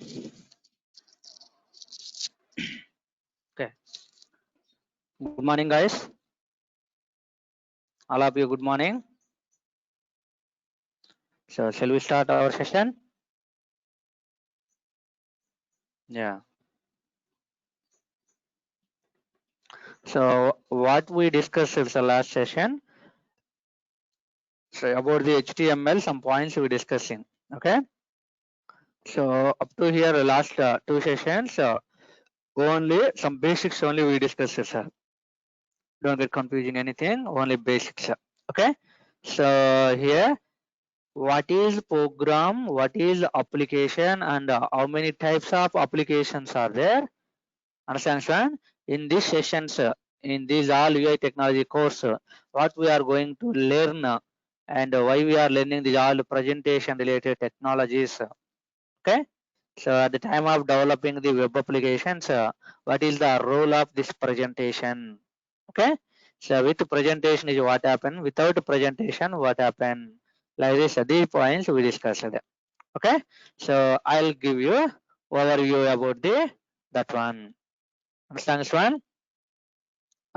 Okay. Good morning, guys. All of you, good morning. So, shall we start our session? Yeah. So, what we discussed in the last session, so about the HTML, some points we discussing. Okay. So, up to here, last two sessions, only some basics only we discussed, sir. Don't get confusing anything. Only basics. Okay. So here, what is program, what is application, and how many types of applications are there? Understand, Swan? In this sessions, in this all UI technology course, what we are going to learn and why we are learning these all presentation related technologies. Okay. So at the time of developing the web applications, what is the role of this presentation? Okay. So with presentation is what happened. Without presentation, what happened? Like this, these points we discussed. Okay. So I'll give you overview about the that one. Understand this one?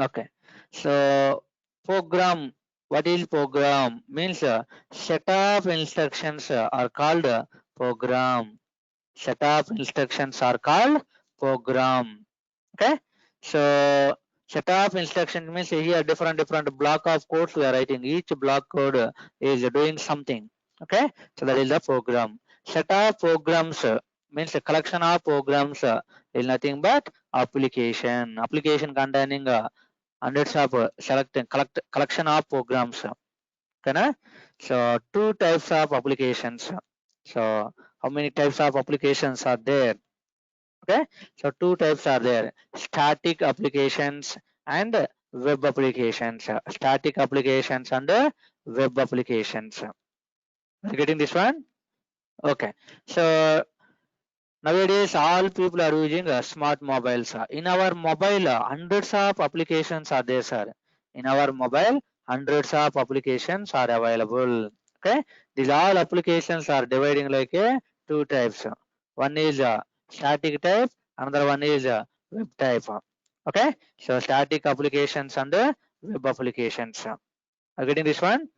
Okay. So program. What is program? Means set of instructions are called program. Set of instructions are called program. Okay. So set of instructions means here different block of codes we are writing. Each block code is doing something. Okay. So that is the program. Set of programs means a collection of programs is nothing but application. Application containing hundreds of collection of programs. Okay. So two types of applications. So how many types of applications are there? Okay. So two types are there: static applications and web applications. Static applications and web applications. Are you getting this one? Okay. So nowadays all people are using smart mobiles. In our mobile, hundreds of applications are there, sir. In our mobile, hundreds of applications are available. Okay. These all applications are dividing like two types. One is static type, another one is web type. Okay. So static applications and web applications. Are you getting this one?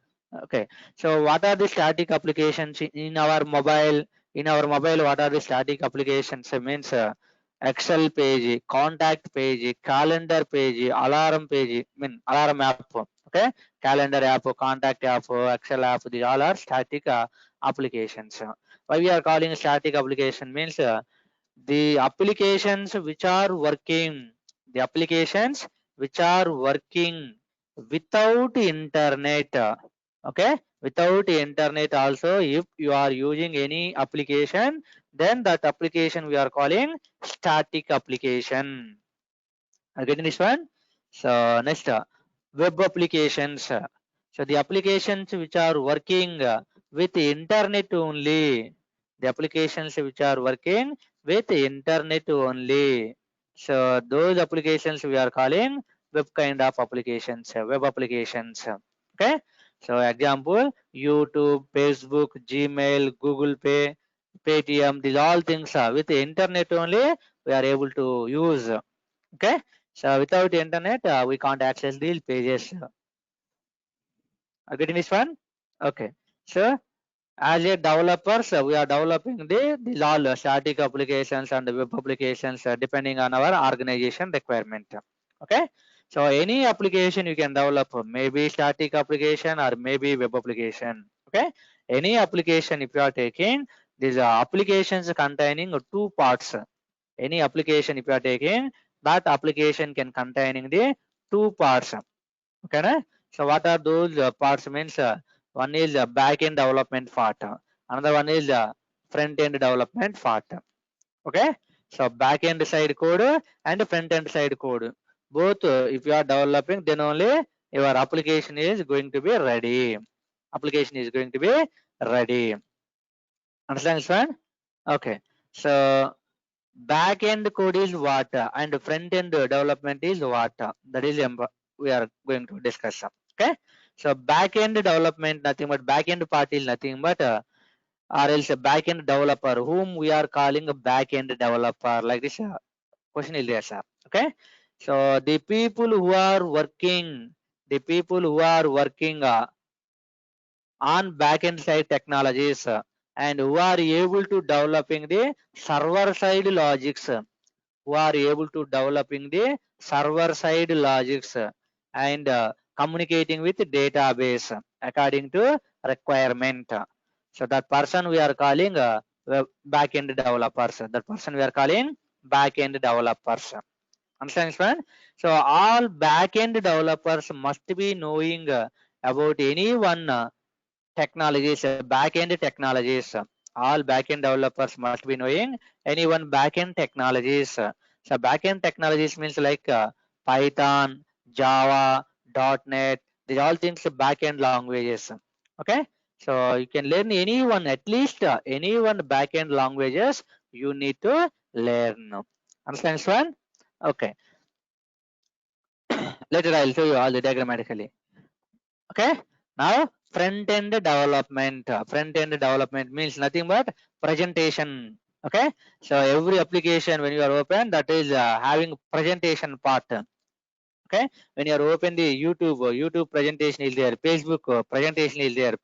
Okay. So what are the static applications in our mobile? In our mobile, what are the static applications? It means Excel page, contact page, calendar page, alarm page, alarm app. Okay. Calendar app, contact app, Excel app, these all are static applications. Why we are calling static application means the applications which are working, the applications which are working without internet. Okay, without internet also, if you are using any application, then that application we are calling static application. Are you getting this one? So next, web applications. So the applications which are working with internet only, the applications which are working with internet only. So those applications we are calling web kind of applications, web applications. Okay. So example, YouTube, Facebook, Gmail, Google Pay, Paytm, these all things are with the internet only we are able to use. Okay. So without internet, we can't access these pages. Are getting this one? Okay. So as a developers, we are developing these all static applications and web applications depending on our organization requirement. Okay. So any application you can develop, maybe static application or maybe web application. Okay. Any application if you are taking these applications containing two parts. Any application if you are taking, that application can containing the two parts. Okay. So what are those parts means? One is back end development part, another one is front end development part. Okay. So back end side code and front end side code, both if you are developing, then only your application is going to be ready. Application is going to be ready. Understand this one? Okay. So back end code is what and front end development is what, that is we are going to discuss. Okay. So back end development nothing but back end part is nothing but or else a backend developer, whom we are calling a backend developer, like this question is there, sir. Okay, so the people who are working, on backend side technologies, and who are able to developing the server side logics, and communicating with database according to requirement. So that person we are calling backend developers. That person we are calling backend developers. Understand, friend? So all backend developers must be knowing about any one technologies, backend technologies. All backend developers must be knowing any one backend technologies. So backend technologies means like Python, Java, .NET. These all things backend languages. Okay, so you can learn any one, at least any one backend languages you need to learn. Understand, friend? Okay. Later I'll show you all the diagrammatically. Okay. Now front end development. Front end development means nothing but presentation. Okay. So every application when you are open, that is having presentation part. Okay. When you are open the YouTube presentation is there. Facebook presentation is there.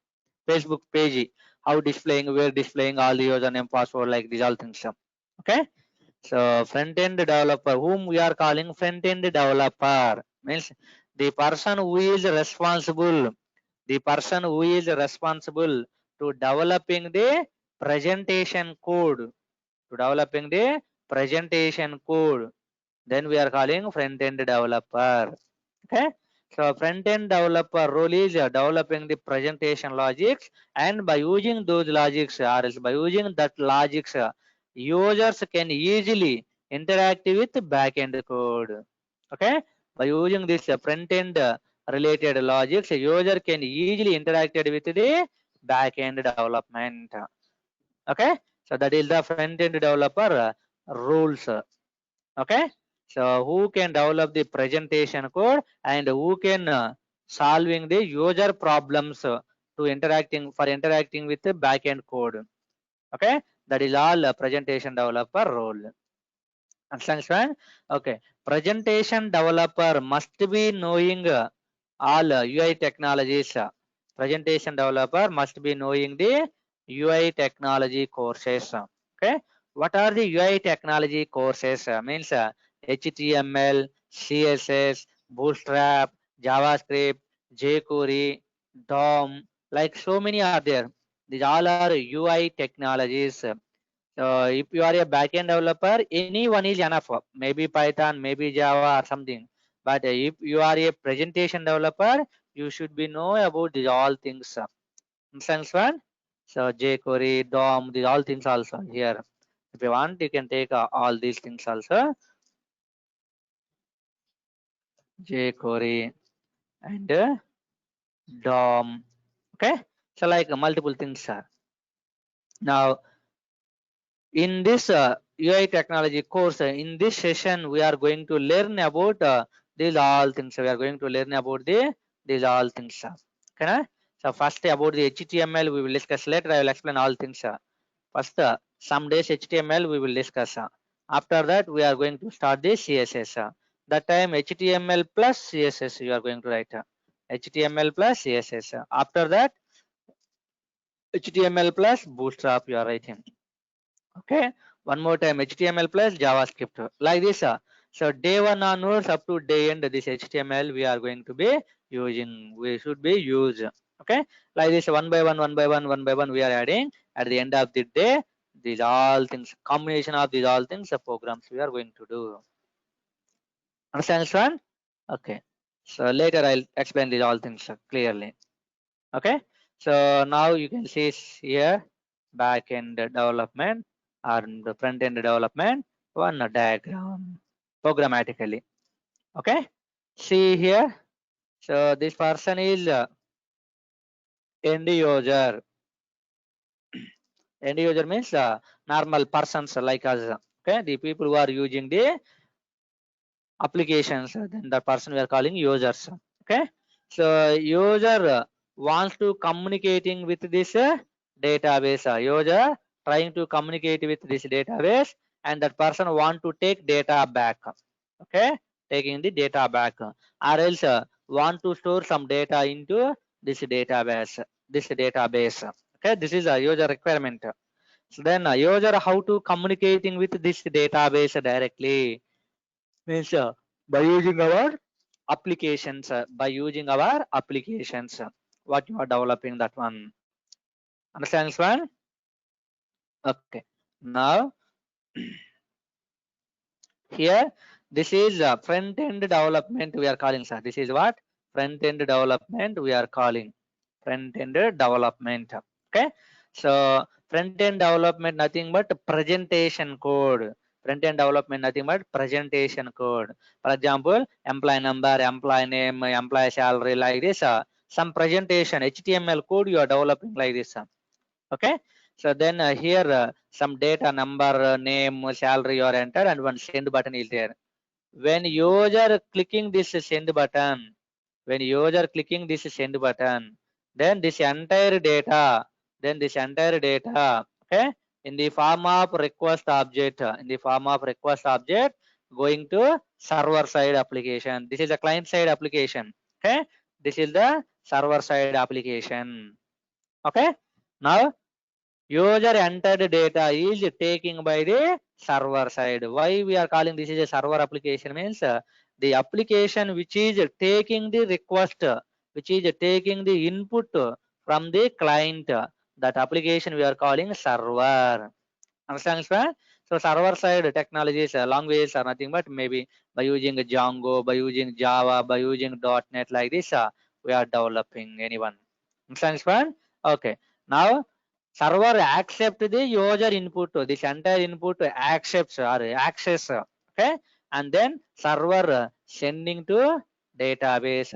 Facebook page, how displaying, where displaying all the username, password, like these all things. Okay. So front end developer, whom we are calling front end developer, means the person who is responsible, to developing the presentation code, then we are calling front end developer. Okay. So front end developer role is developing the presentation logics, and by using those logics, or else by using that logics, users can easily interact with backend code. Okay, by using this front end related logics, user can easily interact with the backend development. Okay, so that is the front end developer rules. Okay, so who can develop the presentation code, and who can solving the user problems to interacting with the backend code. Okay, that is all presentation developer role. Understand? Okay, presentation developer must be knowing all UI technologies. Presentation developer must be knowing the UI technology courses. Okay, what are the UI technology courses? Means HTML, CSS, Bootstrap, JavaScript, jQuery, DOM, like so many are there. These all are UI technologies. So if you are a backend developer, any one is enough. Maybe Python, maybe Java or something. But if you are a presentation developer, you should be know about these all things. Understand, one? So jQuery, DOM, these all things also here. If you want, you can take all these things also. jQuery and DOM. Okay. So like multiple things are. Now in this UI technology course, in this session, we are going to learn about these all things. We are going to learn about these all things. Okay. So first about the HTML, we will discuss later. I will explain all things. First, some days HTML we will discuss. After that, we are going to start the CSS. That time HTML plus CSS you are going to write. HTML plus CSS. After that, HTML plus Bootstrap you are writing. Okay, one more time, HTML plus JavaScript, like this. So day one onwards up to day end, this HTML we are going to be using, we should be use. Okay, like this, one by one we are adding. At the end of the day, these all things, combination of these all things, the programs we are going to do. Understand, son? Okay, so later I'll explain these all things clearly. Okay, so now you can see here back end development and the front end development, one diagram programmatically. Okay, see here. So this person is end user. End user means normal persons like us. Okay, the people who are using the applications, then the person we are calling users. Okay, so user wants to communicating with this database. User trying to communicate with this database, and that person want to take data back. Okay, taking the data back, or else want to store some data into this database. Okay, this is a user requirement. So then user how to communicating with this database directly means by using our applications. What you are developing, that one. Understand this one? Okay. Now here this is front end development we are calling, sir. This is what front end development we are calling. Front end development. Okay. So front end development nothing but presentation code. Front end development nothing but presentation code. For example, employee number, employee name, employee salary, like this. Some presentation HTML code you are developing like this. Okay. So then here some data, number, name, salary you are enter, and one send button is there. When user clicking this send button, then this entire data, okay, in the form of request object, going to server side application. This is a client side application. Okay, this is the server side application. Okay, now user entered data is taking by the server side. Why we are calling this is a server application means the application which is taking the request, which is taking the input from the client. That application we are calling server. Understand, sir? So server side technologies, languages are nothing but maybe by using Django, by using Java, by using .NET, like this, we are developing anyone. Understand, sir? Okay. Now server accept the user input. This entire input accepts or access. Okay. And then server sending to database.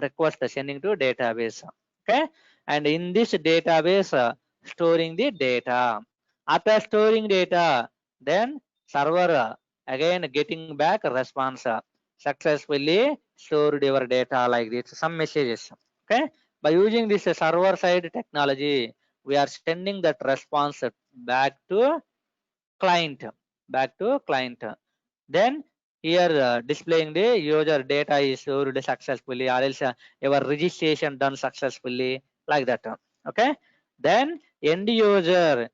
Request sending to database. Okay. And in this database, storing the data. After storing data, then server again getting back response. Successfully stored your data, like this. Some messages. Okay. By using this server side technology, we are sending that response back to client. Then here displaying the user data is stored successfully, or else your registration done successfully, like that. Okay. Then end user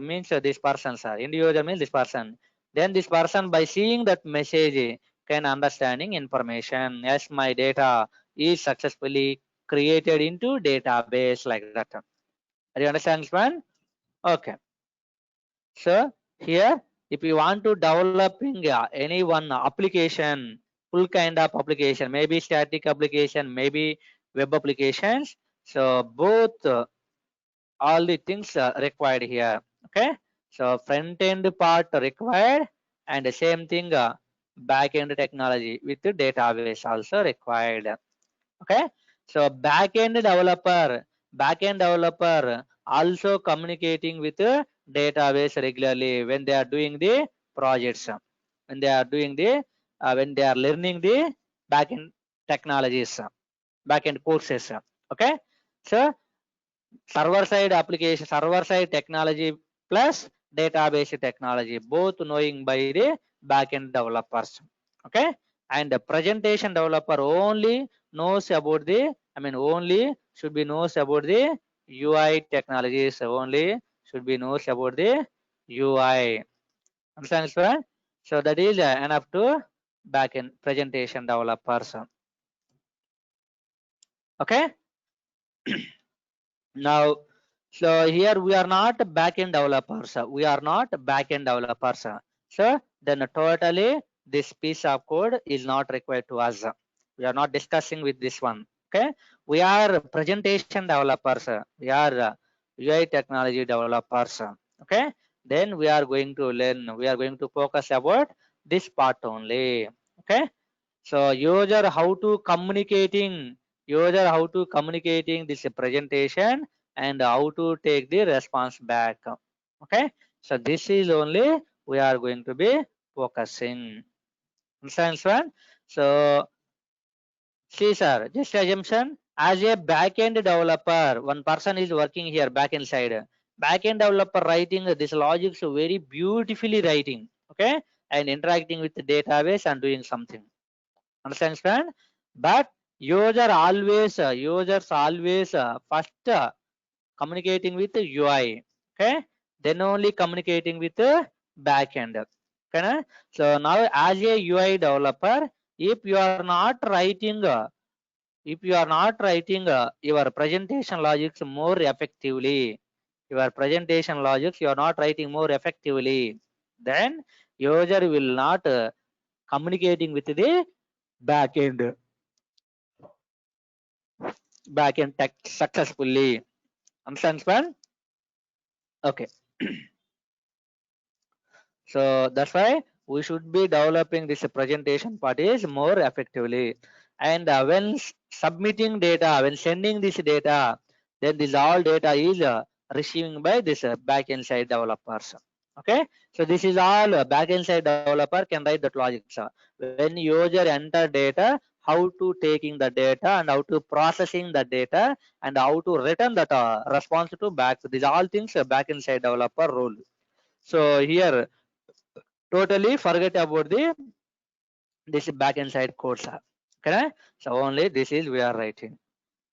means this person, sir. End user means this person. Then this person, by seeing that message, can understanding information. Yes, my data is successfully created into database, like that. Are you understand this one? Okay. So here, if you want to developing any one application, full kind of application, maybe static application, maybe web applications. So both all the things required here. Okay. So front end part required, and the same thing back end technology with the database also required. Okay. So backend developer also communicating with the database regularly when they are doing the projects, when they are doing the when they are learning the backend technologies, backend courses. Okay. So server side technology plus database technology, both knowing by the backend developers. Okay. And the presentation developer only knows about the, only should be knows about the UI technologies, only should be knows about the UI. Understand, sir? So that is enough to backend presentation developers. Okay. Now, so here we are not backend developers. So then totally this piece of code is not required to us. We are not discussing with this one. Okay. We are presentation developers. We are UI technology developers. Okay. Then we are going to learn. We are going to focus about this part only. Okay. So user how to communicating this presentation, and how to take the response back. Okay. So this is only we are going to be focusing. Understand, one? So see, sir, just assumption as a backend developer, one person is working here backend side. Backend developer writing this logic so very beautifully writing, okay, and interacting with the database and doing something. Understand, friend? But users always first communicating with the UI, okay, then only communicating with the backend. Okay, so now as a UI developer, if you are not writing your presentation logics more effectively, you are not writing more effectively, then user will not communicating with the backend text successfully. Understand, man? Okay. So that's why we should be developing this presentation part is more effectively. And when submitting data, when sending this data, then this all data is receiving by this backend side developers. Okay, so this is all backend side developer can write that logic. So when user enter data, how to taking the data and how to processing the data and how to return that response to back. So these all things backend side developer role. So here totally forget about the this back end side codes. Correct? So only this is we are writing.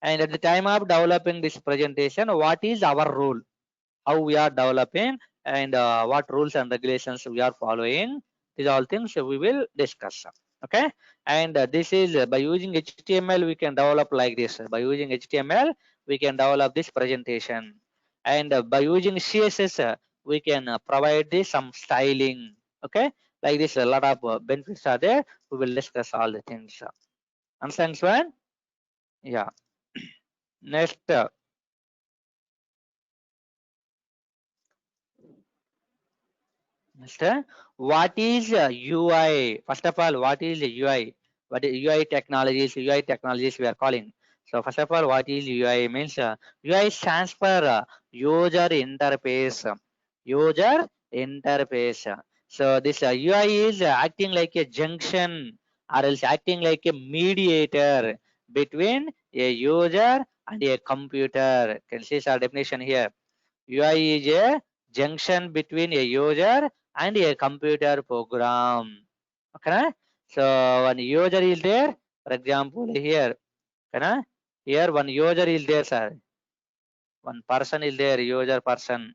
And at the time of developing this presentation, what is our rule? How we are developing and what rules and regulations we are following? These all things we will discuss. Okay. And this is by using HTML we can develop like this. By using HTML we can develop this presentation. And by using CSS we can provide this some styling. Okay, like this a lot of benefits are there. We will discuss all the things. Understand, Swan? Yeah. Next, what is UI? First of all, what is UI? What is UI technologies? UI technologies we are calling. So first of all, what is UI? Means UI stands for user interface. User interface. So this UI is acting like a junction or else acting like a mediator between a user and a computer. Can see our definition here. UI is a junction between a user and a computer program. Okay, so one user is there. For example, here, okay, here one user is there, sir. One person is there, user person.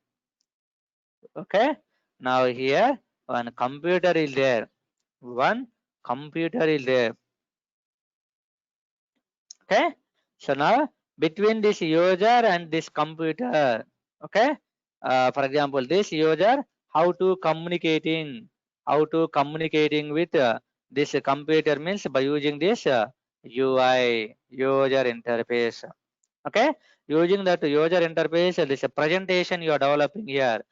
Okay, now here one computer is there. One computer is there. Okay, so now between this user and this computer, okay, for example this user how to communicating with this computer means by using this UI user interface. Okay, using that user interface, this presentation you are developing here,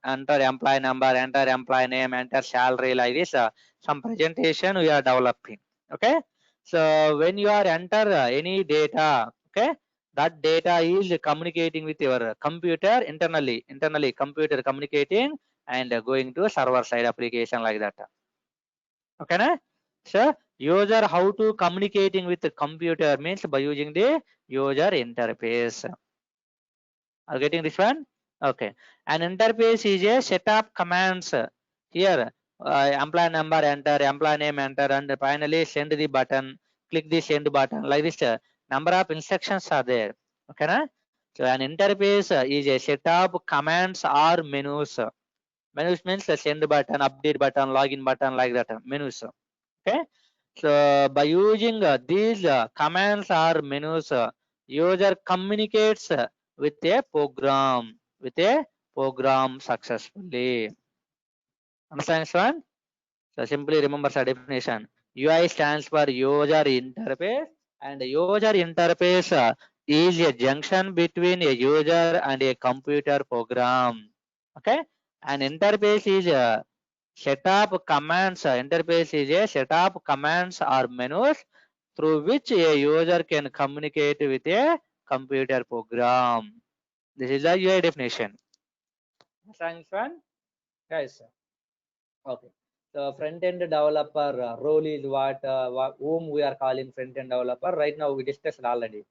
enter employee number, enter employee name, enter salary, like this some presentation we are developing. Okay, so when you are enter any data, okay, that data is communicating with your computer internally computer communicating and going to server side application like that. Okay, na? So user how to communicating with the computer means by using the user interface. Are you getting this one? Okay. An interface is a set of commands. Here, employee number enter, employee name enter, and finally send the button. Click the send button. Like this, number of instructions are there. Okay, na? So an interface is a set of commands or menus. Menus means the send button, update button, login button, like that. Menus. Okay. So by using these commands or menus, user communicates with a program successfully. Understand this one? So simply remember the definition. UI stands for user interface, and user interface is a junction between a user and a computer program. Okay, an interface is a set of commands. Interface is a set of commands or menus through which a user can communicate with a computer program. This is the UI definition. Thanks, one. Guys. Okay. So front-end developer role is what whom we are calling front-end developer. Right now we discussed already.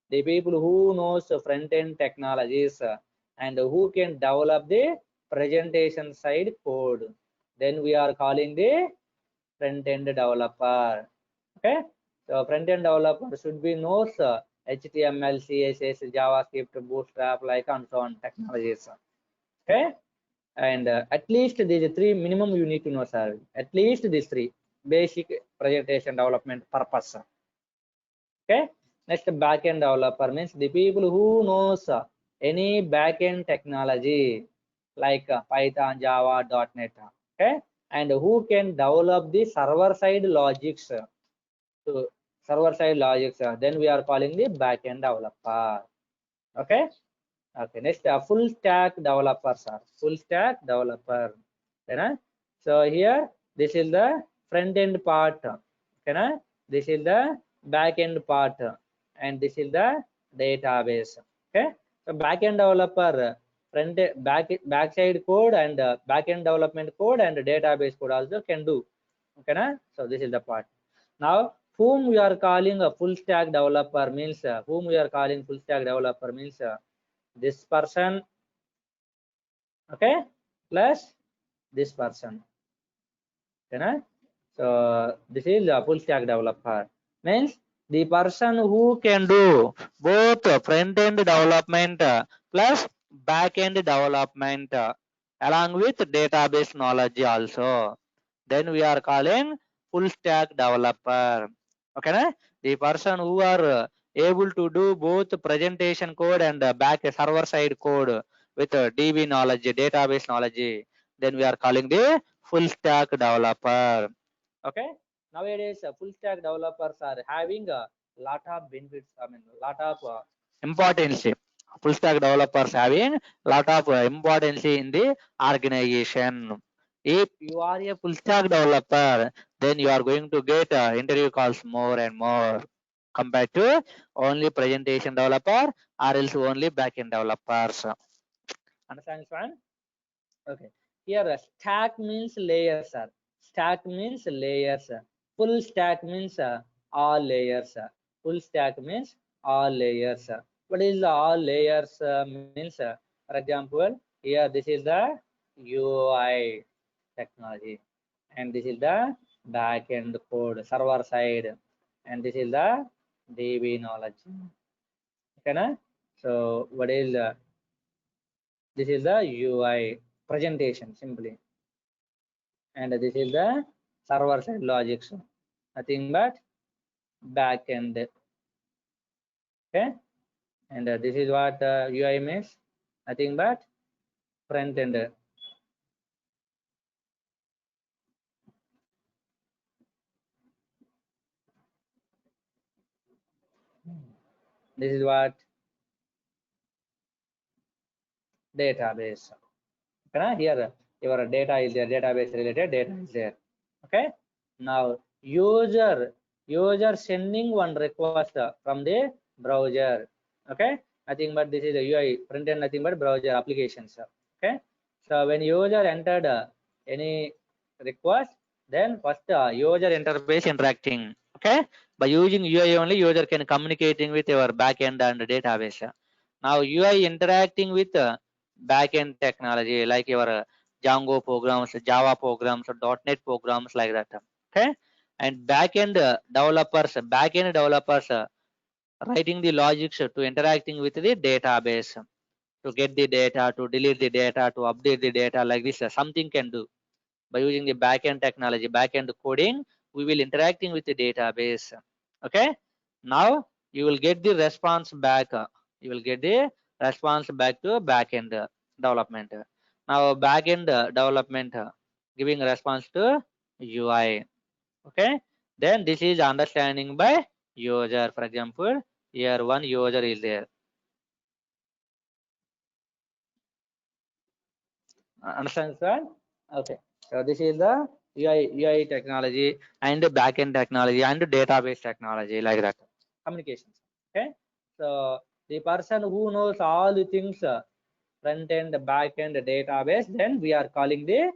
the people who knows front end technologies and who can develop the presentation side code, then we are calling the front end developer. Okay, so front end developer should be knows HTML, CSS, JavaScript, Bootstrap, like and so on technologies. Okay, and at least these three minimum you need to know, sir. At least these three basic presentation development purpose. Okay, next backend developer means the people who knows any backend technology like Python, Java, .NET. Okay, and who can develop the server side logics. So server side logics, then we are calling the backend developer. Okay. Okay, next full stack developers are full stack developer. Okay, so here this is the front end part. Okay, this is the back end part, and this is the database. Okay, so back end developer backside code and back end development code and database code also can do. Okay, so this is the part. Now whom we are calling a full stack developer means whom we are calling full stack developer means this person, okay, plus this person. Okay, so this is a full stack developer means the person who can do both front end development plus back end development along with database knowledge also, then we are calling full stack developer. Okay, the person who are able to do both presentation code and back server side code with DB knowledge, database knowledge, then we are calling the full stack developer. Okay, nowadays full stack developers are having a lot of benefits. I mean, lot of importance. Full stack developers having lot of importance in the organization. If you are a full stack developer, then you are going to get interview calls more and more compared to only presentation developer or else only backend developers. Understand, fine? Okay. Here stack means layers, sir. Stack means layers. Full stack means all layers. Full stack means all layers. What is all layers means? For example, here this is the UI technology, and this is the backend code, server side, and this is the DB knowledge. Okay, so what is this is the UI presentation simply, and this is the server side logics, nothing but backend. Okay, and this is what UI means, nothing but front end. This is what database. Okay, here your data is there, database related data is there. Okay, now user sending one request from the browser. Okay, nothing but this is the UI front end, nothing but browser applications. Okay, so when user entered any request, then first user interface interacting. Okay, by using UI only user can communicating with your backend and database. Now UI interacting with backend technology like your Django programs, Java programs, .NET programs like that. Okay, and backend developers writing the logics to interacting with the database to get the data, to delete the data, to update the data like this. Something can do by using the backend technology, backend coding. We will interacting with the database. Okay, now you will get the response back. You will get the response back to backend development. Now backend development giving response to UI. Okay, then this is understanding by user. For example, here one user is there. Understand, sir? Okay, so this is the UI technology and backend technology and database technology like that. Communications. Okay, so the person who knows all the things front end, back end, database, then we are calling the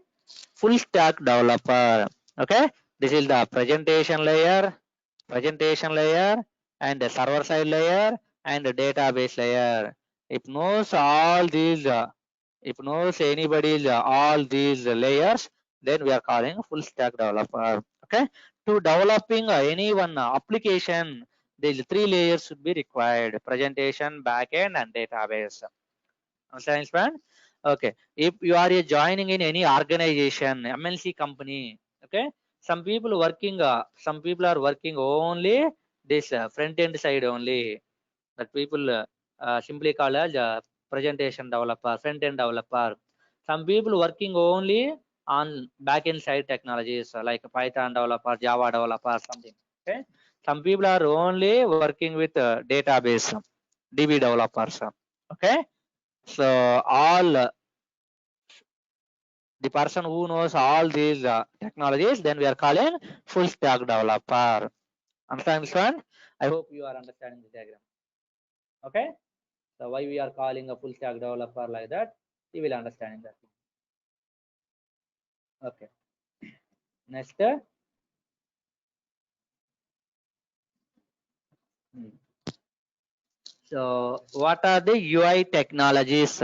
full stack developer. Okay, this is the presentation layer and the server side layer and database layer. If knows all these, if knows anybody's all these layers, then we are calling full stack developer. Okay, to developing any one application, these three layers should be required: presentation, backend, and database. Understand, friend? Okay, if you are joining in any organization, MNC company, okay, some people are working only this front end side only. That people simply call as presentation developer, front end developer. Some people working only on back end side technologies like Python developer, Java developer, something. Okay, some people are only working with database, DB developers. Okay, so all the person who knows all these technologies, then we are calling full stack developer. Understand this one? I hope you are understanding the diagram. Okay, so why we are calling a full stack developer like that, you will understand that. Okay, next. So what are the UI technologies?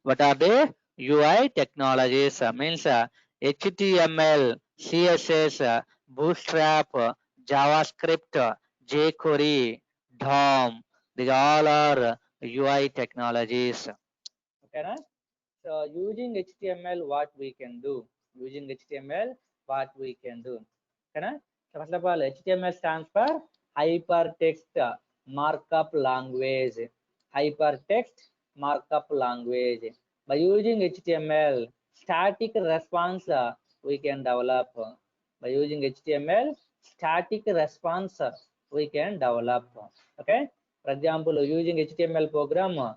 What are the UI technologies? Means HTML, CSS, Bootstrap, JavaScript, jQuery, DOM. These all are UI technologies. Okay, na? So using HTML, what we can do? Using HTML, what we can do? Okay, na? So first of all, HTML stands for Hypertext Markup Language. Hypertext Markup Language. By using HTML, static response we can develop. By using HTML, static response we can develop. Okay. For example, using HTML program,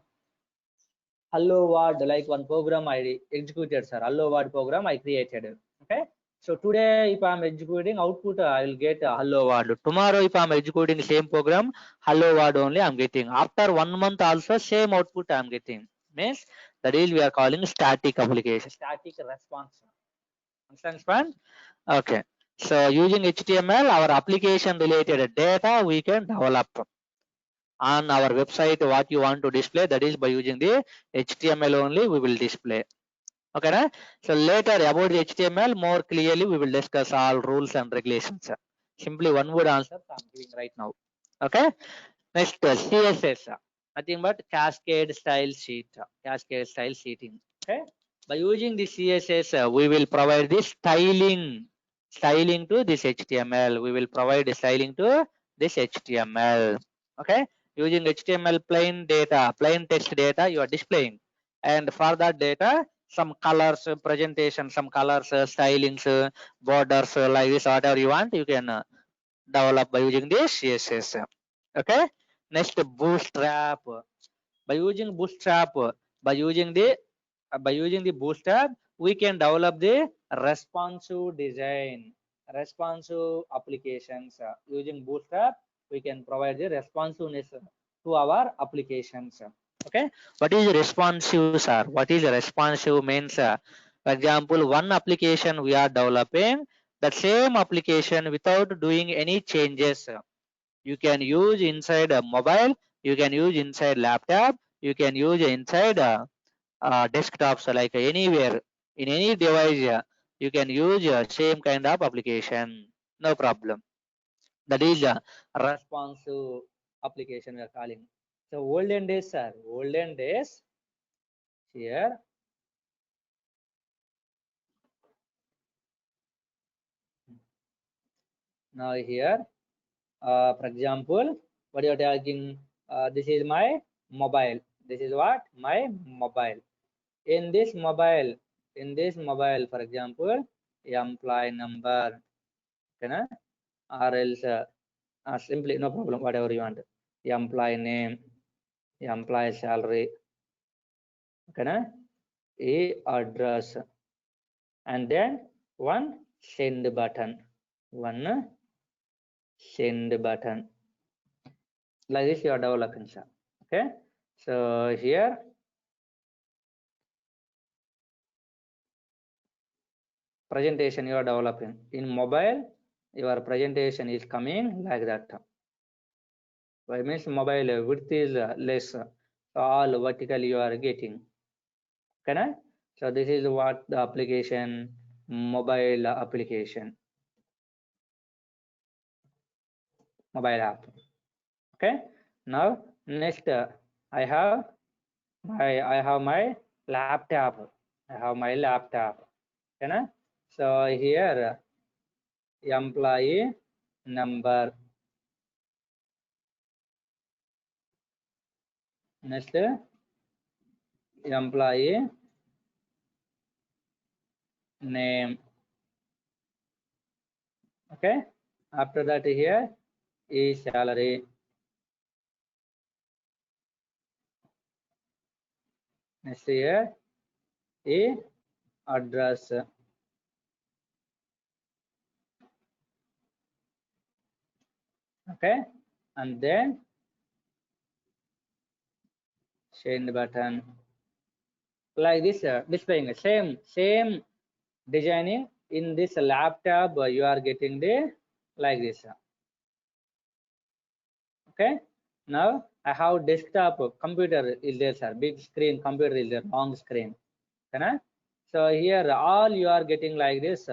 hello world, like one program I executed, sir. Hello world program I created. Okay. So today, if I'm executing output, I will get hello world. Tomorrow, if I'm executing same program, hello world only I'm getting. After 1 month, also same output I'm getting. Means that is we are calling static application, static response. Understand, friend? Okay. So using HTML, our application related data we can develop on our website. What you want to display, that is by using the HTML only we will display. Okay, right? So later about the HTML more clearly we will discuss all rules and regulations. Simply one word answer I'm giving right now. Okay. Next CSS, nothing but cascade style sheet, cascade style sheeting. Okay. By using the CSS, we will provide the styling to this HTML. We will provide the styling to this HTML. Okay. Using HTML plain data, plain text data you are displaying, and for that data some colors, presentation, some colors, stylings, borders, like this, whatever you want, you can develop by using this CSS. Okay. Next, Bootstrap. By using Bootstrap, by using the Bootstrap, we can develop the responsive design, responsive applications. Using Bootstrap, we can provide the responsiveness to our applications. Okay. What is responsive, sir? What is responsive means? For example, one application we are developing, that same application without doing any changes, you can use inside a mobile, you can use inside laptop, you can use inside desktops, like anywhere in any device, you can use same kind of application, no problem. That is a responsive application we are calling. So olden days, sir, olden days here. Now here, for example, what you are talking, this is my mobile. This is what? My mobile. In this mobile, for example, employee number, okay, or else simply no problem, whatever you want. Employee name, employee salary, okay, a address, and then one send button, one send button. Like this, you are developing, sir. Okay, so here presentation you are developing in mobile, your presentation is coming like that. Y means mobile width is less. So all vertical you are getting. Okay? So this is what the application, mobile application, mobile app. Okay. Now next I have my laptop. I have my laptop. Okay? So here employee number. Next employee name. Okay. After that here is salary. Next here is address. Okay. And then send button. Like this displaying same designing in this laptop you are getting the like this. Okay. Now I have desktop computer is there, sir. Big screen computer is there, long screen. Okay. So here all you are getting like this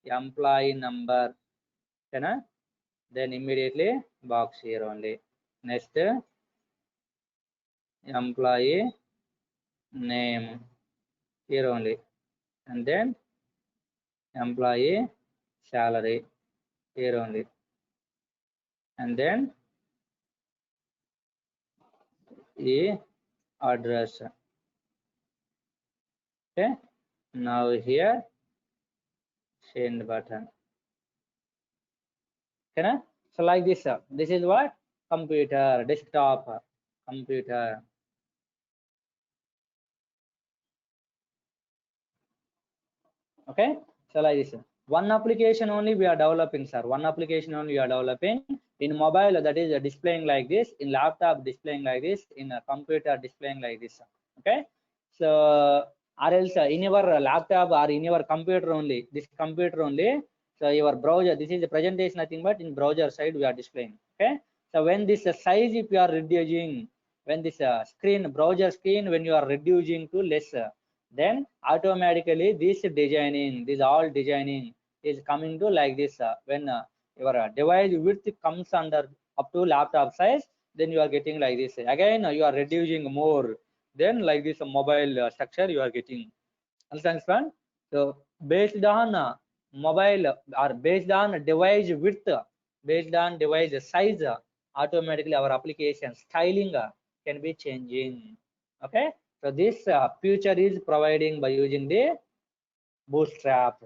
employee number. Okay. Then immediately box here only. Next employee name here only, and then employee salary here only, and then e address. Okay. Now here send button. Okay. So like this this is what computer, desktop computer. Okay. So like this one application only we are developing, sir. One application only we are developing in mobile, that is displaying like this, in laptop displaying like this, in a computer displaying like this. Okay. So or else in your laptop or in your computer only, this computer only. So your browser, this is the presentation nothing but in browser side we are displaying. Okay. So when this size if you are reducing, when this screen browser screen when you are reducing to less, then automatically this all designing is coming to like this when your device width comes under up to laptop size, then you are getting like this. Again you are reducing more, then like this mobile structure you are getting. Understand? So based on mobile or based on device width, based on device size, automatically our application styling can be changing. Okay. So this feature is providing by using the Bootstrap.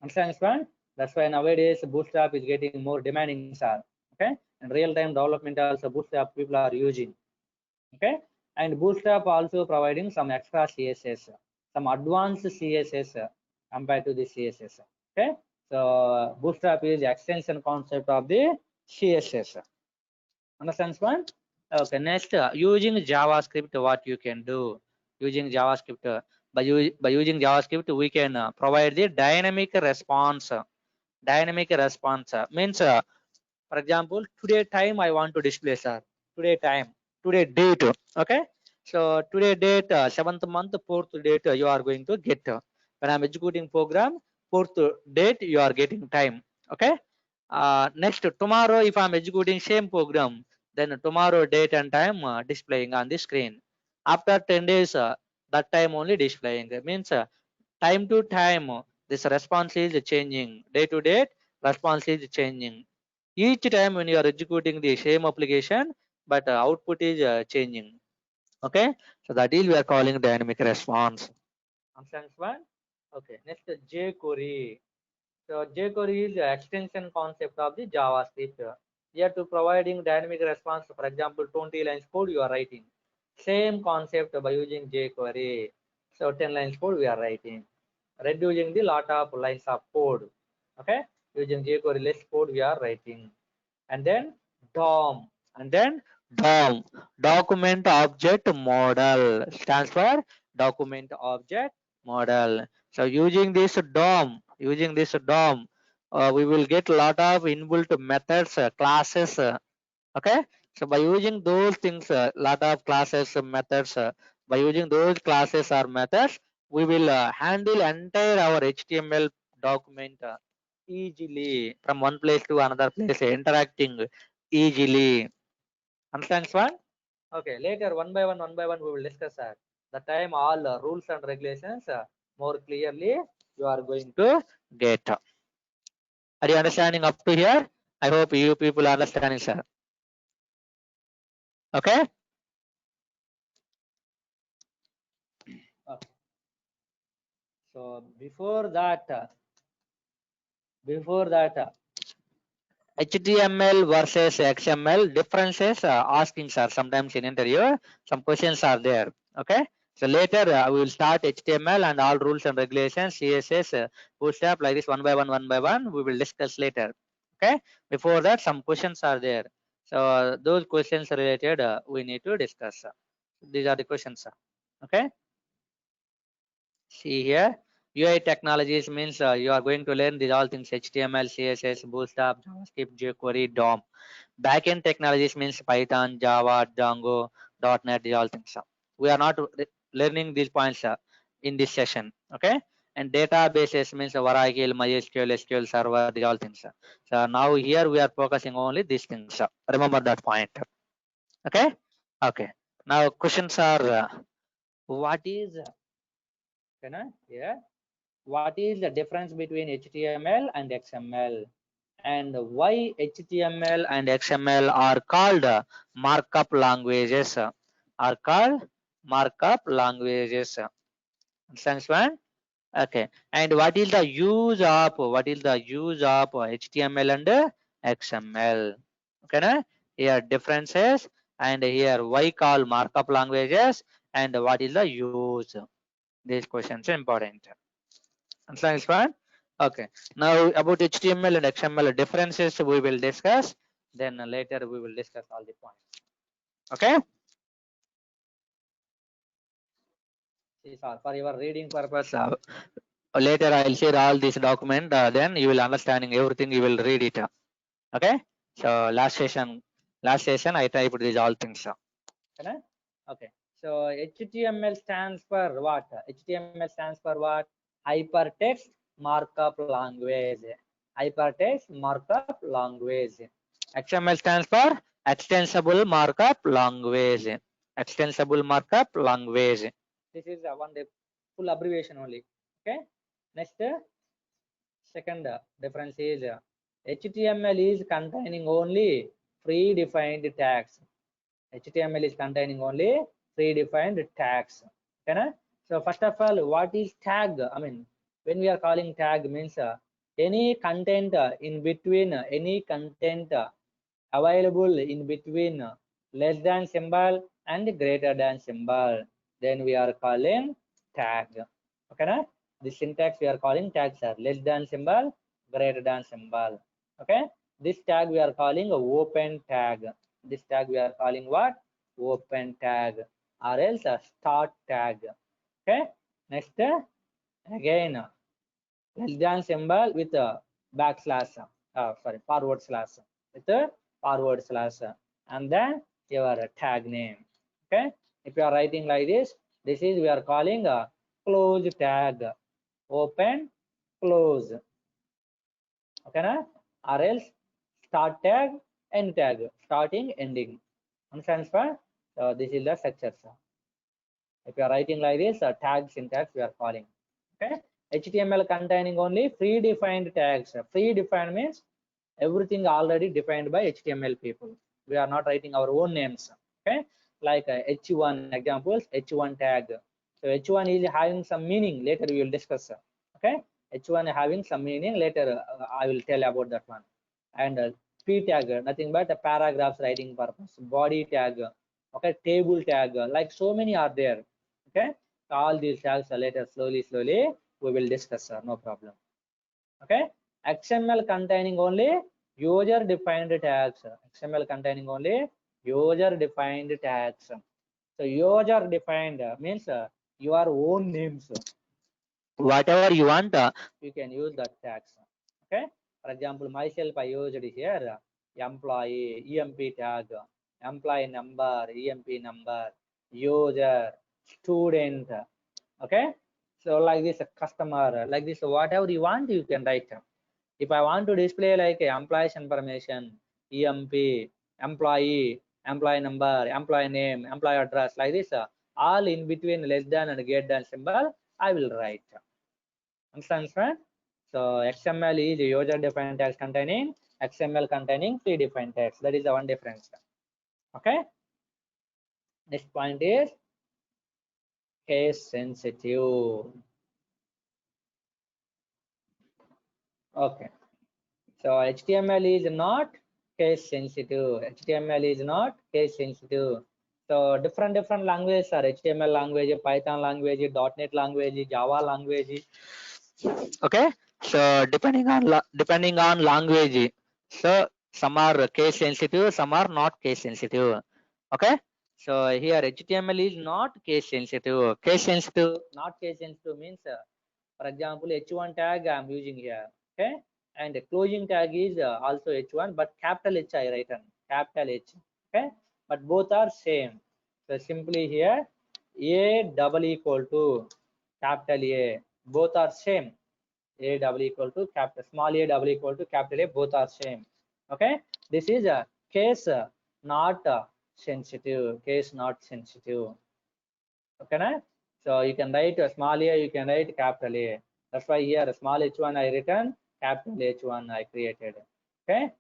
Understand? That's why nowadays Bootstrap is getting more demanding, sir. Okay. And real-time development also Bootstrap people are using. Okay. And Bootstrap also providing some extra CSS, some advanced CSS compared to the CSS. Okay. So Bootstrap is the extension concept of the CSS. Understand, man? Okay. Next, using JavaScript, what you can do using JavaScript? By using JavaScript, we can provide the dynamic response. Dynamic response means, for example, today time I want to display, sir. Today time, today date. Okay. So today date, 7th month, 4th date, you are going to get. When I'm executing program, 4th date, you are getting time. Okay. Next, tomorrow, if I'm executing same program, then tomorrow date and time displaying on the screen. After 10 days, that time only displaying. Means time to time, this response is changing. Day to date, response is changing. Each time when you are executing the same application, but output is changing. Okay. So that is we are calling dynamic response. Understand one? Okay. Next, jQuery. So jQuery is the extension concept of the JavaScript. Here to providing dynamic response, for example, 20 lines code you are writing. Same concept by using jQuery. So 10 lines code we are writing. Reducing the lot of lines of code. Okay. Using jQuery less code we are writing. And then DOM. And then DOM. Document Object Model. Stands for Document Object Model. So using this DOM, we will get a lot of inbuilt methods, classes. Okay. So by using those things, lot of classes, methods, by using those classes or methods, we will handle entire our HTML document easily from one place to another place, interacting easily. Understands one? Okay, later one by one we will discuss that. The time all rules and regulations more clearly you are going to get. Are you understanding up to here? I hope you people are understanding, sir. Okay? Okay. So before that, HTML versus XML differences asking, sir, sometimes in interview some questions are there. Okay, so later we will start HTML and all rules and regulations, CSS, bootstrap, like this one by one we will discuss later. Okay, before that some questions are there, so those questions related we need to discuss. These are the questions. Okay, see here, UI technologies means you are going to learn these all things: HTML, CSS, Bootstrap, JavaScript, jQuery, DOM. Backend technologies means Python, Java, Django, .NET, these all things. We are not learning these points in this session. Okay, and databases means Oracle, MySQL, SQL Server, these all things. So now here we are focusing only these things. Remember that point. Okay, okay. Now questions are what is yeah, what is the difference between HTML and XML, and why HTML and XML are called markup languages, are called markup languages. Understands one? Okay, and what is the use of HTML and XML? Okay, na? Here differences, and here why call markup languages, and what is the use? These questions are important. Understands one? Okay, now about HTML and XML differences we will discuss, then later we will discuss all the points. Okay, for your reading purpose, later I will share all this document, then you will understanding everything, you will read it. Okay, so last session I typed these all things. Okay, okay. So HTML stands for what? HTML stands for what? Hypertext markup language. Hypertext markup language. XML stands for extensible markup language. Extensible markup language. This is one full abbreviation only. Okay. Next, second difference is HTML is containing only predefined tags. HTML is containing only predefined tags. Okay, so first of all, what is tag? I mean, when we are calling tag means any content in between, any content available in between less than symbol and greater than symbol, then we are calling tag. Okay, na? The syntax we are calling tags are less than symbol, greater than symbol. Okay, this tag we are calling a open tag. This tag we are calling what? Open tag, or else a start tag. Okay, next again less than symbol with a backslash, forward slash, with a forward slash, and then your tag name. Okay, if you are writing like this is we are calling a close tag, open, close. Okay, na? Or else start tag, end tag, starting, ending. Understands fine? So this is the structure. If you are writing like this, tag syntax we are calling. Okay, HTML containing only predefined tags. Predefined means everything already defined by HTML people. We are not writing our own names. Okay, like h1 examples, h1 tag. So h1 is having some meaning. Later we will discuss. Okay, h1 having some meaning. Later I will tell about that one. And p tag, nothing but a paragraphs writing purpose. Body tag. Okay, table tag. Like so many are there. Okay, all these tags later slowly we will discuss, no problem. Okay, XML containing only user defined tags. XML containing only user defined tags. So user defined means your own names, whatever you want, you can use that tags. Okay, for example, myself I used here employee, emp tag, employee number, EMP number, user, student. Okay, so like this customer, like this, whatever you want you can write. If I want to display like employees information, EMP, employee, employee number, employee name, employee address, like this, all in between less than and greater than symbol, I will write. Understand, friend? So XML is user defined text containing, XML containing predefined text. That is the one difference. Okay. Next point is case sensitive. Okay. So HTML is not case sensitive. HTML is not case sensitive. So different languages are HTML language, Python language, .NET language, Java language. Okay, so depending on language, so some are case sensitive, some are not case sensitive. Okay, so here HTML is not case sensitive. Case sensitive, not case sensitive means, for example, H1 tag I am using here. Okay, and closing tag is also H1, but capital H I written, capital H. Okay, but both are same. So simply here A double equal to capital A, both are same. A double equal to capital, small a double equal to capital A, both are same. Okay, this is a case not sensitive, case not sensitive. Okay, na? So you can write a small a, you can write capital A. That's why here a small h1 I written, capital H1 I created. Okay,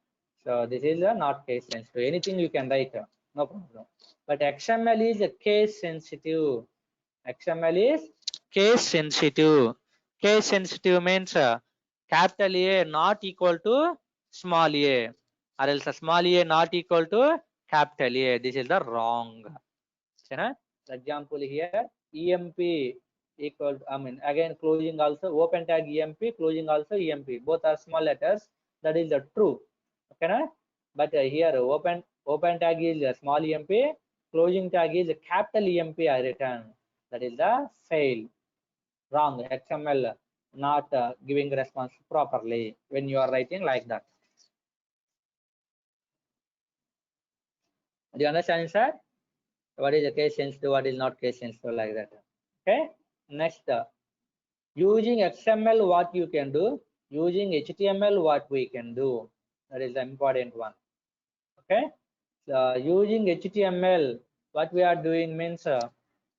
so this is a not case sensitive. Anything you can write, no problem. But XML is a case sensitive. XML is case sensitive. Case sensitive means capital A not equal to small a, or else a small a not equal to capital A. This is the wrong. for example here EMP equal to, I mean again closing also open tag EMP, closing also EMP, both are small letters, that is the true. Okay, na? But here open tag is a small EMP, closing tag is a capital EMP I written, that is the fail, wrong. XML not giving response properly when you are writing like that. Do you understand, sir? What is the case sensitive, what is not case sensitive, like that. Okay, next, using XML what you can do, using HTML what we can do, that is the important one. Okay, using HTML what we are doing means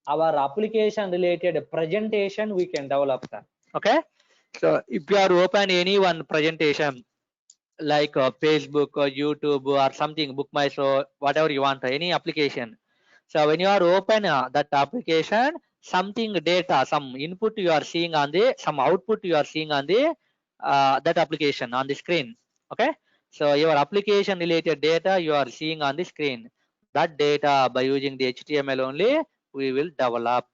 our application related presentation we can develop that. Okay, so if you are open any one presentation like Facebook or YouTube or something, BookMyShow, whatever you want, any application. So when you are open that application, something data, some input you are seeing on the, some output you are seeing on the that application on the screen. Okay, so your application related data you are seeing on the screen. That data by using the HTML only we will develop.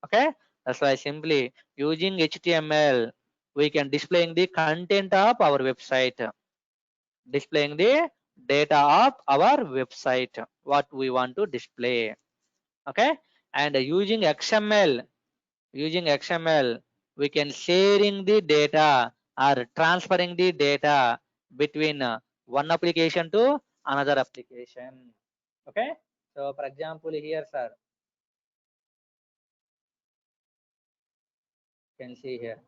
Okay, that's why simply using HTML we can displaying the content of our website, displaying the data of our website what we want to display. Okay, and using XML we can sharing the data or transferring the data between one application to another application. Okay, so for example here, sir, you can see here.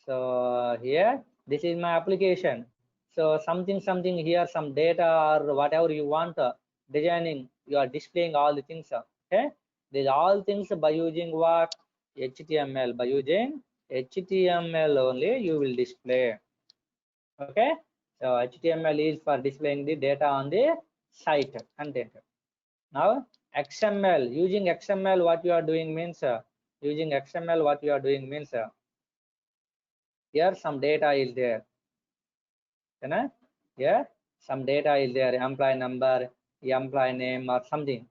So here this is my application. So something here, some data or whatever you want designing, you are displaying all the things. Okay, these all things by using what? HTML. By using HTML only you will display. Okay, so HTML is for displaying the data on the site content. Now XML, using XML what you are doing means using XML what you are doing means here some data is there. Here some data is there, employee number, employee name or something.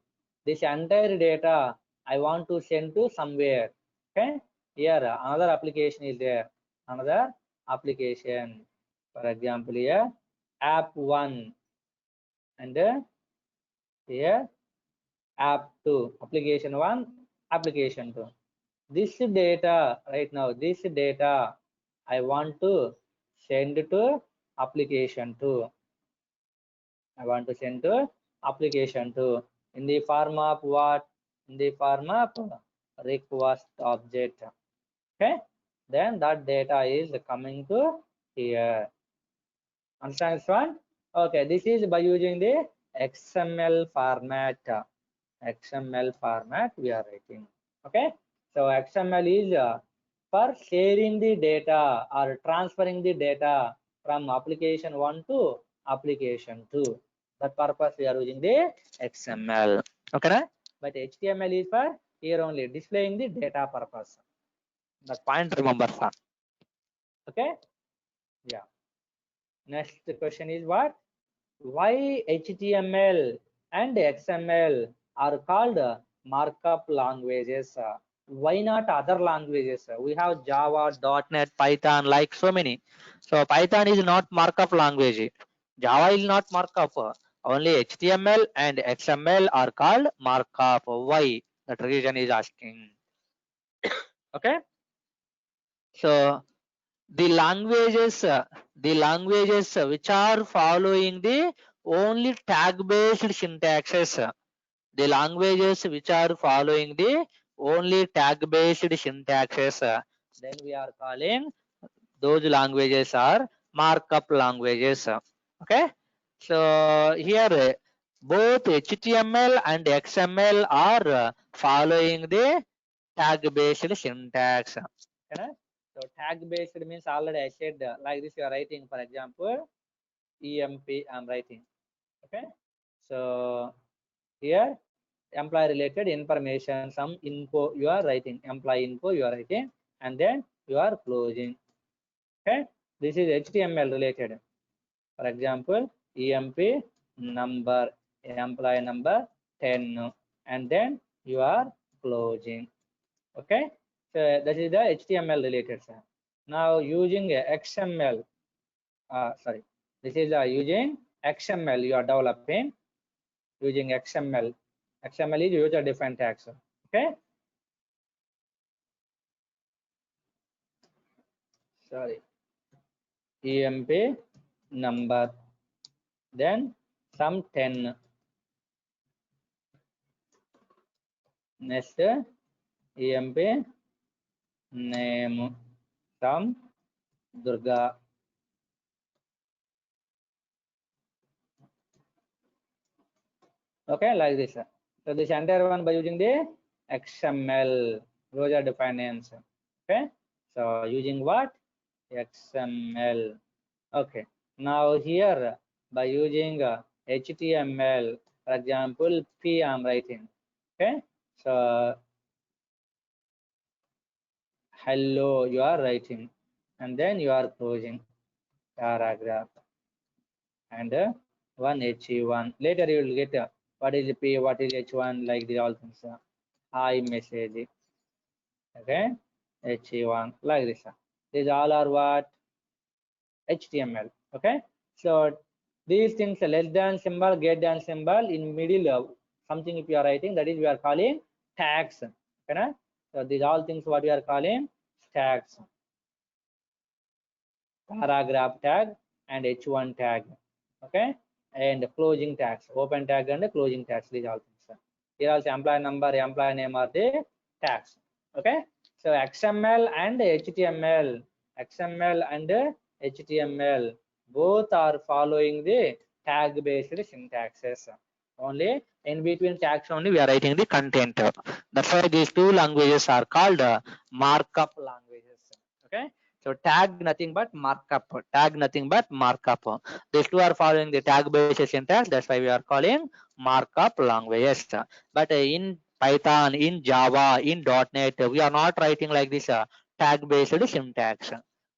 This entire data I want to send to somewhere. Okay, here another application is there, another application. For example here app 1 and here app 2, application 1, application 2. This data right now, this data I want to send to application 2. I want to send to application 2 in the form of what? In the form of request object. Okay, then that data is coming to here. Understand this one? Okay, this is by using the XML format. XML format we are writing. Okay, so XML is for sharing the data or transferring the data from application 1 to application 2. That purpose we are using the XML. Okay, na? But HTML is for here only displaying the data purpose. That point remember, sir. Okay, yeah. Next question is what? Why HTML and XML are called markup languages? Why not other languages? We have Java, .NET, Python, like so many. So Python is not markup language. Java is not markup. Only HTML and XML are called markup. Why? That reason is asking. Okay. So the languages which are following the only tag based syntaxes, the languages which are following the only tag based syntaxes, then we are calling those languages are markup languages. Okay, so here both HTML and XML are following the tag based syntax. Okay. So tag based means already I said like this you are writing, for example EMP I'm writing. Okay, so here employee related information, some info you are writing, employee info you are writing, and then you are closing. Okay, this is HTML related. For example EMP number, employee number 10, and then you are closing. Okay, so that is the HTML related, sir. Now using XML, sorry, this is using XML you are developing using XML. XML is user defined tags. Okay, sorry, EMP number, then some 10, next EMP name, some Durga. Okay, like this. So this entire one by using the XML, those are defined names. Okay, so using what? XML. Okay, now here by using HTML, for example P I'm writing. Okay, so hello you are writing, and then you are closing paragraph, and one H1. Later you will get what is P, what is H1, like the all things. Hi message. Okay, H1 like this. These all are what? HTML. Okay, so these things, less than symbol, greater than symbol, in middle of something if you are writing, that is we are calling tags. Okay, so these all things what we are calling tags. Paragraph tag and H1 tag. Okay, and closing tags, open tag and closing tags, these all things. Here also employee number, employee name are the tags. Okay, so XML and HTML, XML and HTML both are following the tag based syntaxes. Only in between tags only we are writing the content. That's why these two languages are called markup languages. Okay, so tag nothing but markup, tag nothing but markup. These two are following the tag based syntax. That's why we are calling markup languages. But in Python, in Java, in .NET, we are not writing like this tag based syntax.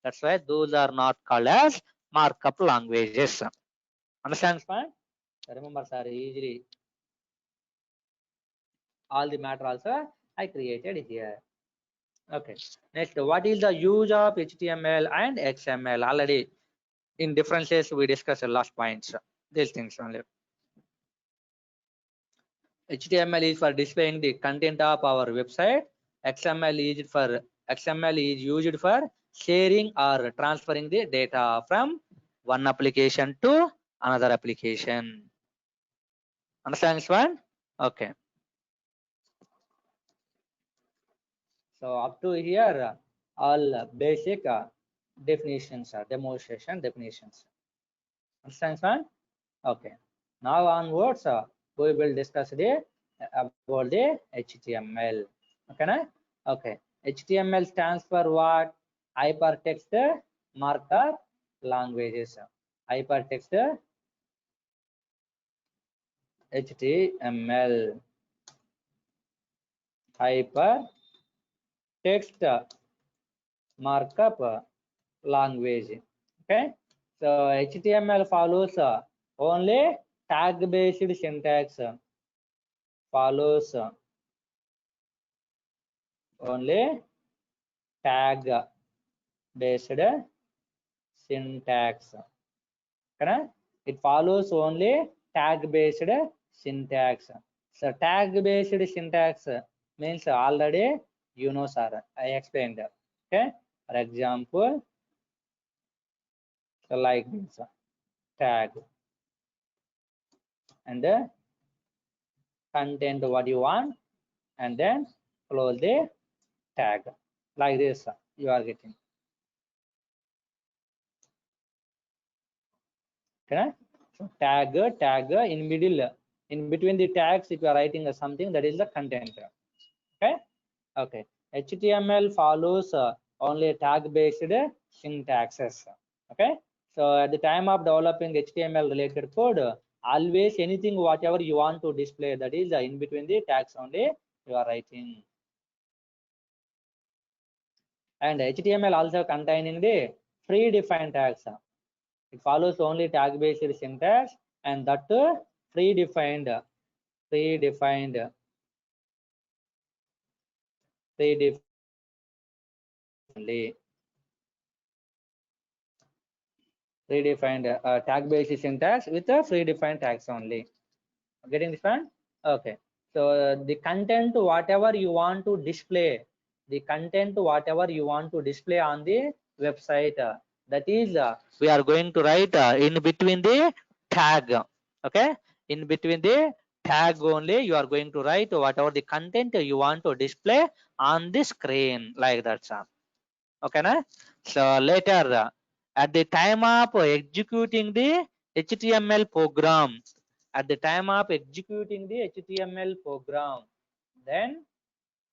That's why those are not called as markup languages. Understand, fine? Remember, sir, easily all the matter also I created here. Okay, next, what is the use of HTML and XML? Already in differences we discussed the last points, these things only. HTML is for displaying the content of our website. XML is used for sharing or transferring the data from one application to another application. Understand this one? Okay. So up to here, all basic definitions, demonstration definitions. Understand this one? Okay. Now onwards, we will discuss about the HTML. Okay, na? Okay. HTML stands for what? Hypertext markup languages. Hypertext HTML. Hypertext markup language. Okay. So HTML follows only tag-based syntax. Follows only tag-based syntax. Correct? It follows only tag-based syntax. So tag-based syntax means already you know, sir. I explained. Okay. For example, so like this tag and the content what you want, and then close the tag like this. You are getting. Okay. So tag in middle, in between the tags, if you are writing something, that is the content. Okay. Okay. HTML follows only tag-based syntaxes. Okay. So at the time of developing HTML related code, always anything whatever you want to display, that is in between the tags only you are writing. And HTML also containing the predefined tags. It follows only tag-based syntax, and that predefined predefined tag-based syntax with a predefined tags only. Getting this one? Okay. So the content whatever you want to display, the content whatever you want to display on the website, that is we are going to write in between the tag. Okay, in between the tag only you are going to write whatever the content you want to display on the screen, like that. Okay, na? So later at the time of executing the HTML program, at the time of executing the HTML program, then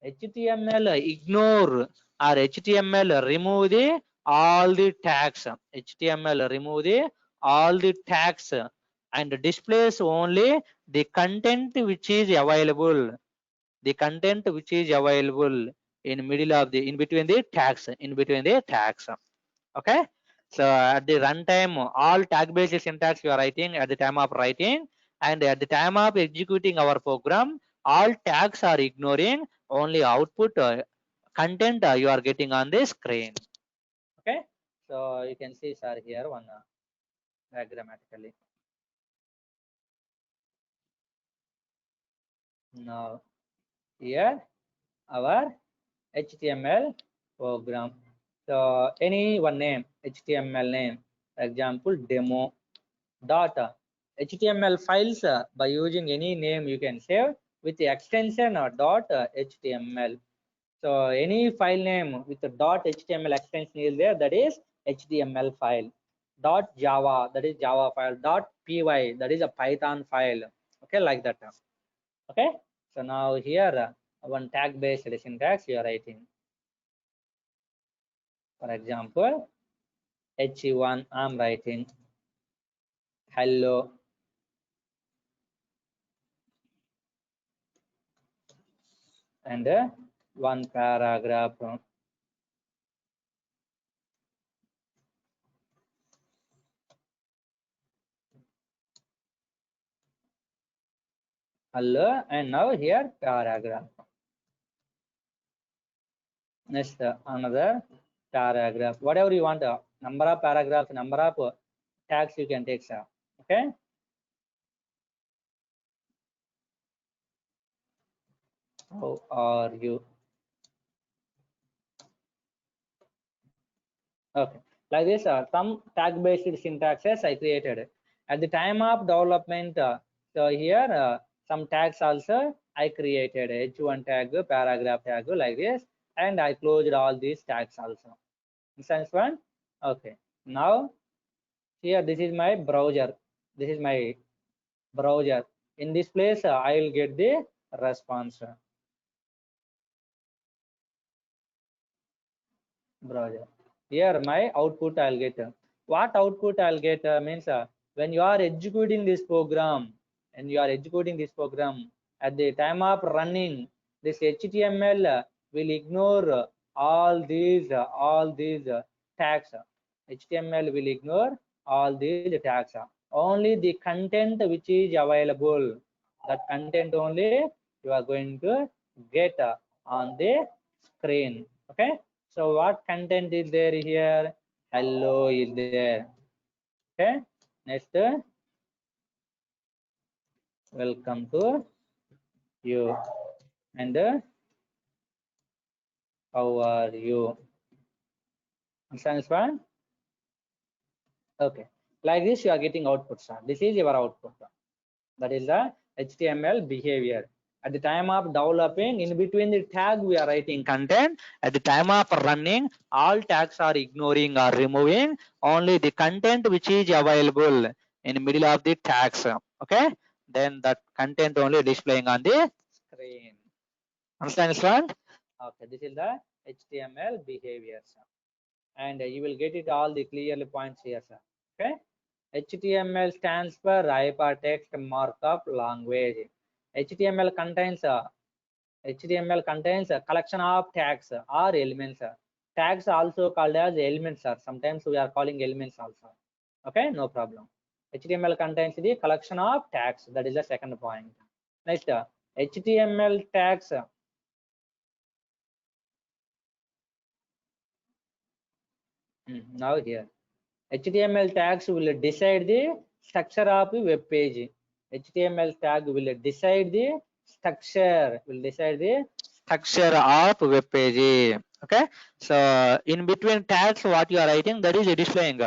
HTML ignore or HTML remove the all the tags. HTML remove the all the tags and displays only the content which is available. The content which is available in middle of the, in between the tags, in between the tags. Okay. So at the runtime, all tag-based syntax you are writing at the time of writing, and at the time of executing our program, all tags are ignoring, only output content you are getting on the screen. Okay. So you can see, sir, here one grammatically. Now here our HTML program. So any one name, HTML name, for example, demo dot HTML files by using any name you can save with the extension dot HTML. So any file name with the dot HTML extension is there, that is HTML file. Dot Java, that is Java file. Dot py, that is a Python file. Okay, like that. Okay. So now here one tag based syntax you are writing. For example, H1 I'm writing hello and one paragraph. Hello, and now here paragraph. Next another paragraph. Whatever you want, number of paragraphs, number of tags you can take, sir. Okay. How are you? Okay. Like this, some tag-based syntaxes I created. At the time of development, So here some tags also I created, h1 tag, paragraph tag like this, and I closed all these tags also. Sense one? Okay. Now here this is my browser. This is my browser. In this place I will get the response. Browser. Here my output I'll get. What output I'll get means when you are executing this program, and you are executing this program at the time of running, this HTML will ignore all these tags. HTML will ignore all these tags. Only the content which is available, that content only you are going to get on the screen. Okay. So what content is there here? Hello is there. Okay. Next, welcome to you, and how are you? Understand this one? Okay. Like this, you are getting output. Sir. This is your output. That is the HTML behavior. At the time of developing, in between the tag we are writing content. At the time of running, all tags are ignoring or removing only the content which is available in the middle of the tags. Okay, then that content only displaying on the screen. Understand this one? Okay, this is the HTML behaviors, and you will get it all the clearly points here, sir. Okay. HTML stands for Hypertext Markup Language. HTML contains a collection of tags or elements. Tags also called as elements, sir. Sometimes we are calling elements also. Okay, no problem. HTML contains the collection of tags. That is the second point. Next, HTML tags. Now here. HTML tags will decide the structure of the web page. HTML tag will decide the structure, of web page. Okay. So in between tags, what you are writing, that is displaying.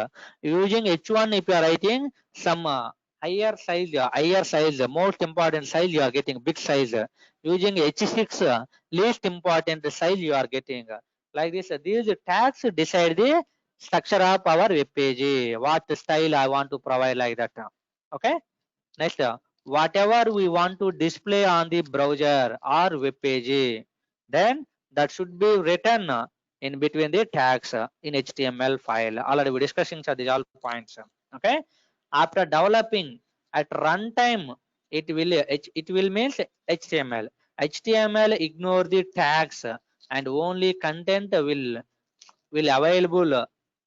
Using H1, if you are writing some higher size, most important size, you are getting big size. Using H6, least important size, you are getting. Like this, these tags decide the structure of our web page, what style I want to provide, like that. Okay. Next, whatever we want to display on the browser or web page, then that should be written in between the tags in HTML file. Already we discussing these all points. Okay. After developing at runtime, it will means HTML. HTML ignore the tags and only content will available,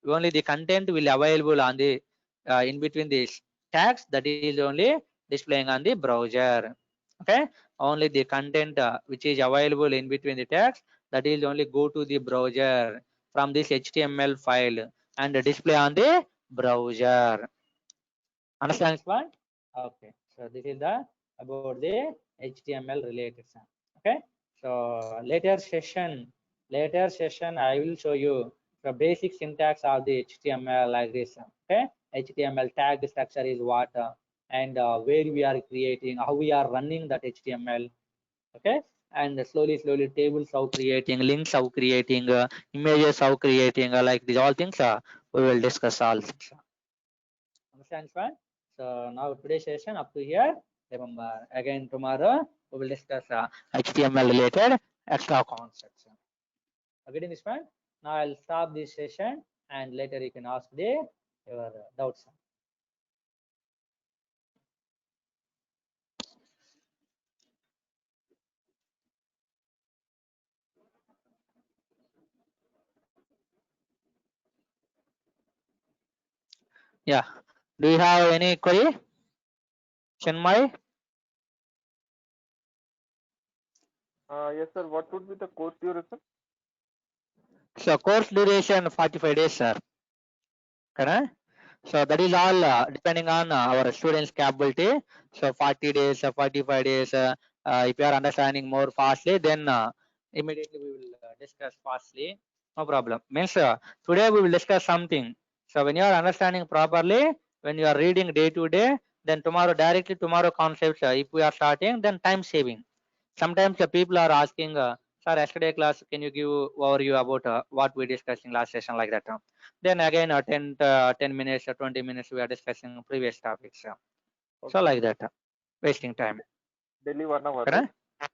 only the content will available on the in between these tags, that is only displaying on the browser. Okay, only the content which is available in between the tags, that is only go to the browser from this HTML file and display on the browser. Understand this one? Okay, so this is the about the HTML related stuff. Okay, so later session I will show you the basic syntax of the HTML like this. Okay, HTML tag structure is what, and where we are creating, how we are running that HTML. Okay, and slowly tables how creating, links how creating, images how creating, like these all things we will discuss all. Understand fine? So now today's session up to here. Remember, again tomorrow we will discuss HTML related extra concepts. Getting this one? Now I'll stop this session and later you can ask your doubts. Yeah. Do you have any query, Chinmay? Yes, sir. What would be the course duration? So course duration 45 days, sir. Correct? So that is all depending on our students' capability. So 40 days, 45 days. If you are understanding more fastly, then immediately we will discuss fastly. No problem. Means today we will discuss something. So when you are understanding properly, when you are reading day to day, then directly tomorrow concepts, if we are starting, then time saving. Sometimes the people are asking, sir, yesterday class, can you give overview about what we discussed in last session, like that. Then again, 10 minutes or 20 minutes, we are discussing previous topics. So like that, wasting time. Daily 1 hour, Correct? right?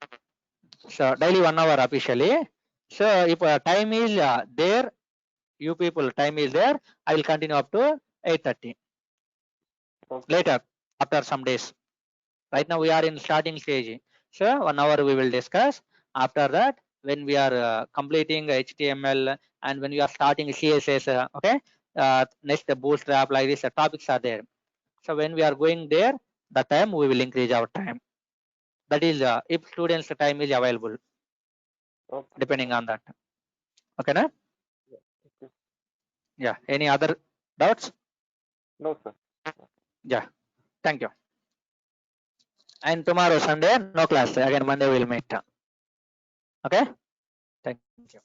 So daily 1 hour officially. So if time is there, you people time is there, I will continue up to 8:30 Okay. later after some days. Right now we are in starting stage. So 1 hour we will discuss. After that, when we are completing HTML and when we are starting CSS, okay, next the bootstrap, like this, topics are there. So when we are going there, the time we will increase our time. That is if students time is available, Okay. depending on that. Okay, na? Okay. Yeah. Any other doubts? No, sir. Yeah. Thank you. And tomorrow Sunday, no class. Again Monday we'll meet. Okay. Thank you.